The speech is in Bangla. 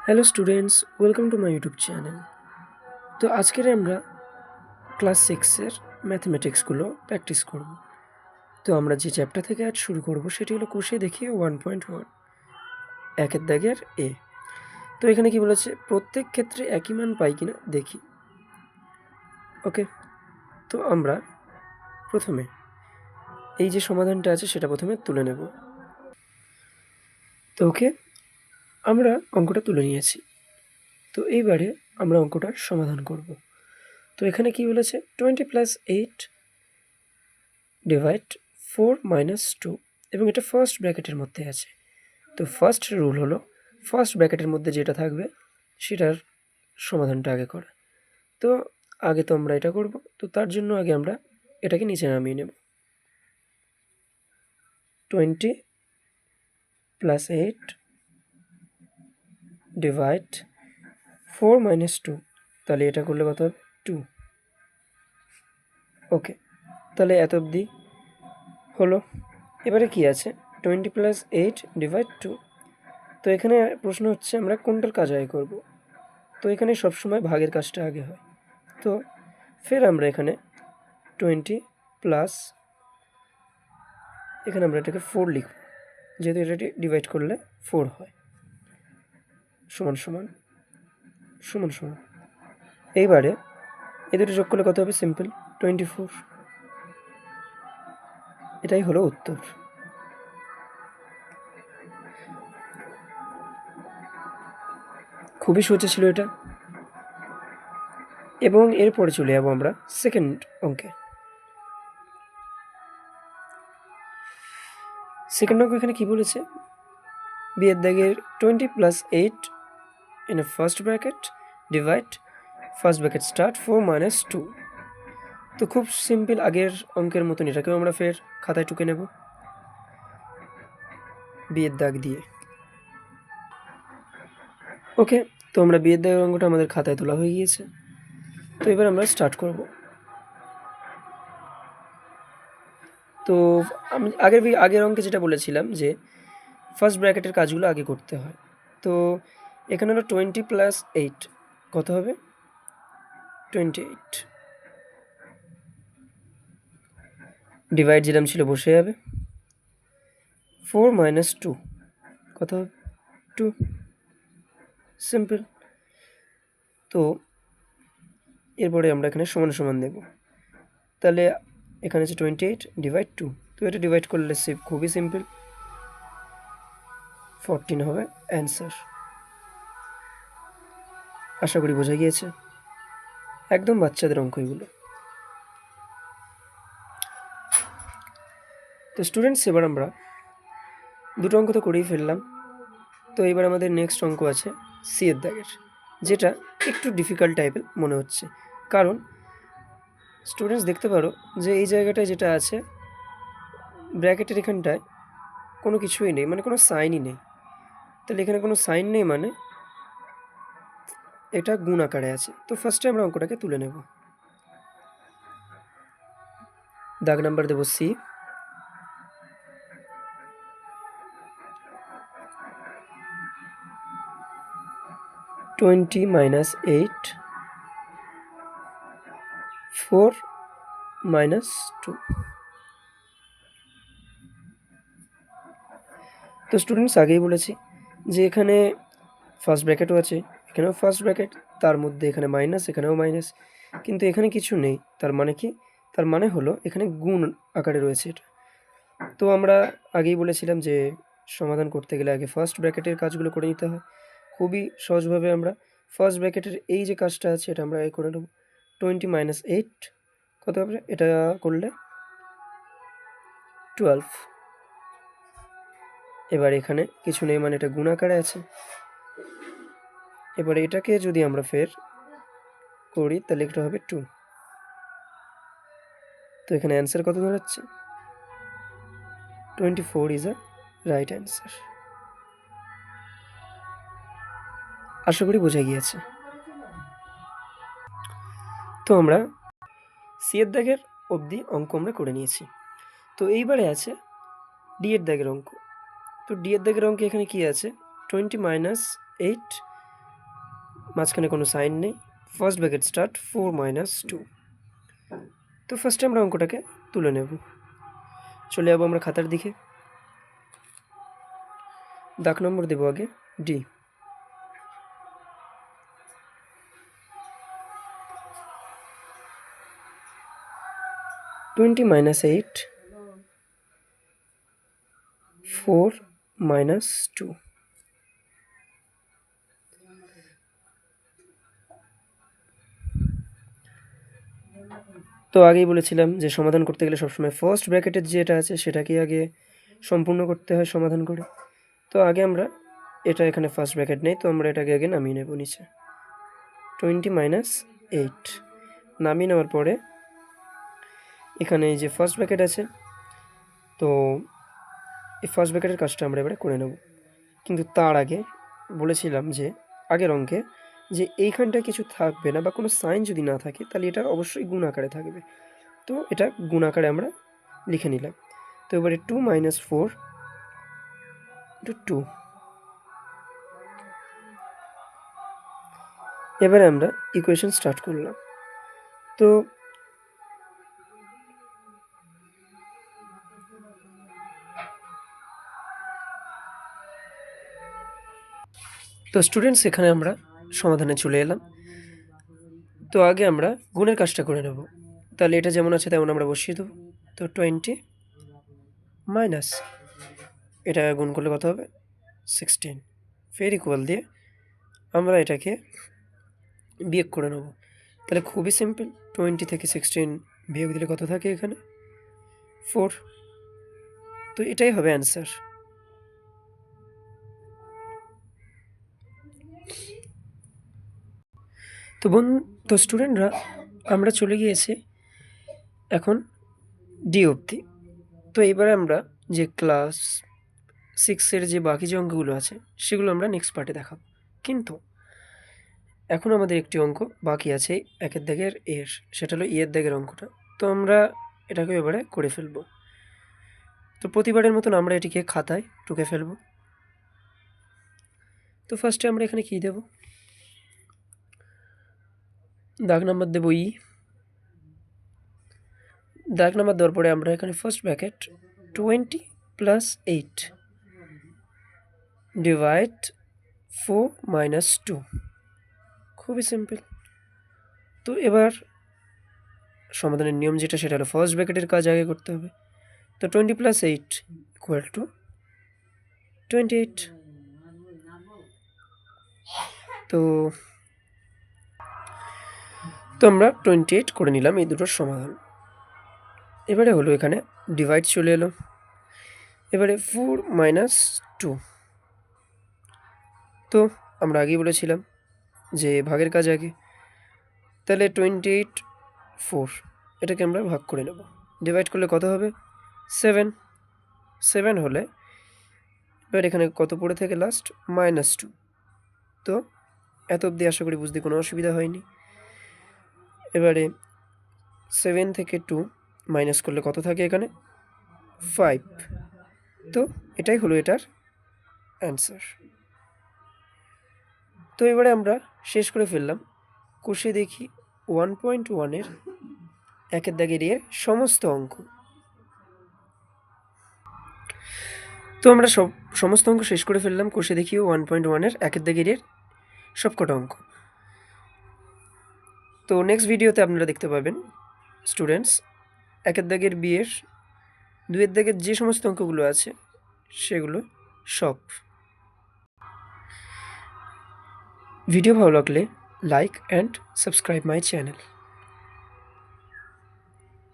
Hello students, welcome to my YouTube channel. তো আজকের আমরা ক্লাস সিক্সের ম্যাথমেটিক্সগুলো প্র্যাকটিস করব। তো আমরা যে চ্যাপ্টার থেকে আজ শুরু করব সেটি হলো কোষে দেখি 1.1 একের দাগের এ। তো এখানে কি বলেছে, প্রত্যেক ক্ষেত্রে একই মান পাই কিনা দেখি। ওকে, তো আমরা প্রথমে এই যে সমাধানটা আছে সেটা প্রথমে তুলে নেব। তো ওকে, আমরা অঙ্কটা তুলে নিয়েছি। তো এইবারে আমরা অঙ্কটার সমাধান করব। তো এখানে কি বলেছে, 20 + 8 ডিভাইড 4 - 2, এবং এটা ফার্স্ট ব্র্যাকেটের মধ্যে আছে। তো ফার্স্ট রুল হলো ফার্স্ট ব্র্যাকেটের মধ্যে যেটা থাকবে সেটার সমাধানটা আগে করা। তো আগে তো আমরা এটা করব, তো তার জন্য আগে আমরা এটাকে নিচে নামিয়ে নেব। 20 + 8 ডিভাইড 4 - 2, তাহলে এটা করলে কত হবে, 2। ওকে, তাহলে এত অবধি হলো। এবারে কি আছে, 20 + 8 ডিভাইড 2। তো এখানে প্রশ্ন হচ্ছে আমরা কোনটার কাজ আগে করব। তো এখানে সবসময় ভাগের কাজটা আগে হয়। তো ফের আমরা এখানে 20 প্লাস, এখানে আমরা এটাকে 4 লিখব, যেহেতু এটাকে ডিভাইড করলে 4 হয়, সমান সমান সমান সমান। এইবারে এ দুটো যোগ করলে কত হবে, সিম্পল 24। এটাই হলো উত্তর। খুবই সোজা ছিল এটা। এবং এরপরে চলে যাবো আমরা সেকেন্ড অঙ্কে। সেকেন্ড অঙ্ক এখানে কি বলেছে, বিয়ের দাগের 20 + 8 in a first bracket divide first bracket start 4 - 2। তো খুব সিম্পল, আগের অঙ্কের মতন এটাকেও আমরা ফের খাতায় টুকে নেব বিয়ের দাগ দিয়ে। ওকে, তো আমরা বিয়ের দাগের অঙ্কটা আমাদের খাতায় তোলা হয়ে গিয়েছে। তো এবার আমরা স্টার্ট করব। তো আমি আগের অঙ্কে যেটা বলেছিলাম যে ফার্স্ট ব্র্যাকেটের কাজগুলো আগে করতে হয়। তো এখানে হলো 20 + 8 কত হবে, 28। ডিভাইড যেরকম ছিল বসে যাবে। 4 - 2 কত হবে, 2। সিম্পল। তো এরপরে আমরা এখানে সমান সমান দেব। তাহলে এখানে আছে 28 ডিভাইড 2। তো এটা ডিভাইড করলে খুবই সিম্পল, 14 হবে অ্যান্সার। আশা করি বোঝা গিয়েছে, একদম বাচ্চাদের অঙ্ক এগুলো। তো স্টুডেন্টস, এবার আমরা দুটো অঙ্ক তো করেই ফেললাম। তো এবার আমাদের নেক্সট অঙ্ক আছে সি এর দাগের, যেটা একটু ডিফিকাল্ট টাইপের মনে হচ্ছে। কারণ স্টুডেন্টস দেখতে পারো যে এই জায়গাটায় যেটা আছে ব্র্যাকেটের এখানটায় কোনো কিছুই নেই, মানে কোনো সাইনই নেই। তাহলে এখানে কোনো সাইন নেই, মানে এটা গুণ আকারে আছে। তো ফার্স্টে আমরা অঙ্কটাকে তুলে নেব। দাগ নাম্বার দেব সি। টোয়েন্টি -8 4 - 2। তো স্টুডেন্টস আগেই বলেছি যে এখানে ফার্স্ট ব্র্যাকেটও আছে, এখানেও ফার্স্ট ব্র্যাকেট, তার মধ্যে এখানে মাইনাস, এখানেও মাইনাস, কিন্তু এখানে কিছু নেই। তার মানে কি, তার মানে হলো এখানে গুণ আকারে রয়েছে এটা। তো আমরা আগেই বলেছিলাম যে সমাধান করতে গেলে আগে ফার্স্ট ব্র্যাকেটের কাজগুলো করে নিতে হয়। খুবই সহজভাবে আমরা ফার্স্ট ব্র্যাকেটের এই যে কাজটা আছে এটা আমরা করে নেব। 20 - 8 কত হবে, এটা করলে 12। এবার এখানে কিছু নেই, মানে এটা গুণ আকারে আছে। এবার এটাকে যদি আমরা ফের করি তাহলে এটা হবে 2। তো এখানে অ্যান্সার কত দাঁড়াচ্ছে, 24 ইজ আ রাইট অ্যান্সার। আশা করি বোঝা গিয়েছে। তো আমরা সি এর দাগের অবধি অঙ্ক আমরা করে নিয়েছি। তো এইবারে আছে ডি এর দাগের অঙ্ক। তো ডি এর দাগের অঙ্কে এখানে কি আছে, 20 - 8 মাঝখানে কোনো সাইন নেই, ফার্স্ট ব্র্যাকেট স্টার্ট 4 - 2। তো ফার্স্টে আমরা অঙ্কটাকে তুলে নেব। চলে যাবো আমরা খাতার দিকে। দাগ নম্বর দেবো আগে ডি। টোয়েন্টি -8 4 - 2। তো আগেই বলেছিলাম যে সমাধান করতে গেলে সবসময় ফার্স্ট ব্র্যাকেটের যেটা আছে সেটাকে আগে সম্পূর্ণ করতে হয় সমাধান করে। তো আগে আমরা এটা এখানে ফার্স্ট ব্র্যাকেট নেই, তো আমরা এটাকে আগে নামিয়ে নেব নিচে। 20 - 8 নামিয়ে নেওয়ার পরে এখানে এই যে ফার্স্ট ব্র্যাকেট আছে, তো এই ফার্স্ট ব্র্যাকেটের কাজটা আমরা এবারে করে নেব। কিন্তু তার আগে বলেছিলাম যে আগের অঙ্কে যে এইখানটায় কিছু থাকবে না বা কোনো সাইন যদি না থাকে তাহলে এটা অবশ্যই গুণ আকারে থাকবে। তো এটা গুণ আকারে আমরা লিখে নিলাম। তো এবারে 2 - 4 * 2। এবারে আমরা ইকুয়েশন স্টার্ট করলাম। তো স্টুডেন্টস এখানে আমরা সমাধানে চলে এলাম। তো আগে আমরা গুণের কাজটা করে নেব। তাহলে এটা যেমন আছে তেমন আমরা বসিয়ে দেবো। তো 20 মাইনাস এটা গুণ করলে কত হবে 16, ফের ইকুয়াল দিয়ে আমরা এটাকে বিয়োগ করে নেব। তাহলে খুবই সিম্পল, 20 থেকে 16 বিয়োগ দিলে কত থাকে এখানে 4। তো এটাই হবে অ্যান্সার। তো স্টুডেন্টরা আমরা চলে গিয়েছি এখন ডি অবধি। তো এবারে আমরা যে ক্লাস 6-এর যে বাকি যে অঙ্কগুলো আছে সেগুলো আমরা নেক্সট পার্টে দেখাবো। কিন্তু এখন আমাদের একটি অঙ্ক বাকি আছে একের দাগের এর, সেটা হলো ইয়ের দাগের অঙ্কটা। তো আমরা এটাকে এবারে করে ফেলবো। তো প্রতিবারের মতন আমরা এটিকে খাতায় টুকে ফেলবো। তো ফার্স্টে আমরা এখানে কী দেব, দাগ নাম্বার দেবো ই। দাগ নাম্বার দেওয়ার পরে আমরা এখানে ফার্স্ট ব্র্যাকেট 20 + 8 ডিভাইড 4 - 2। খুবই সিম্পল। তো এবার সমাধানের নিয়ম যেটা সেটা হলো ফার্স্ট ব্র্যাকেটের কাজ আগে করতে হবে। তো 20 + 8 = 28। তো আমরা 28 করে নিলাম এই দুটোর সমাধান। এবারে হলো এখানে ডিভাইড চলে এলো। এবারে 4 - 2। তো আমরা আগেই বলেছিলাম যে ভাগের কাজ আগে। তাহলে 28 4 এটাকে আমরা ভাগ করে নেব। ডিভাইড করলে কত হবে 7। 7 হলে এবার এখানে কত পড়ে থাকে লাস্ট -2। তো এত অবধি আশা করি বুঝতে কোনো অসুবিধা হয়নি। এবারে 7 থেকে 2 মাইনাস করলে কত থাকে এখানে 5। তো এটাই হলো এটার অ্যান্সার। তো এবারে আমরা শেষ করে ফেললাম। কষে দেখি 1.1-এর একের দাগের এর সমস্ত অঙ্ক। তো আমরা সমস্ত অঙ্ক শেষ করে ফেললাম। কষে দেখিও 1.1-এর একের দাগের এর সবকটা অঙ্ক। তো নেক্সট ভিডিওতে আপনারা দেখতে পাবেন স্টুডেন্টস একের দাগের বিয়ের 2-এর দাগের যে সমস্ত অঙ্কগুলো আছে সেগুলো সব। ভিডিও ভালো লাগলে like and subscribe my channel.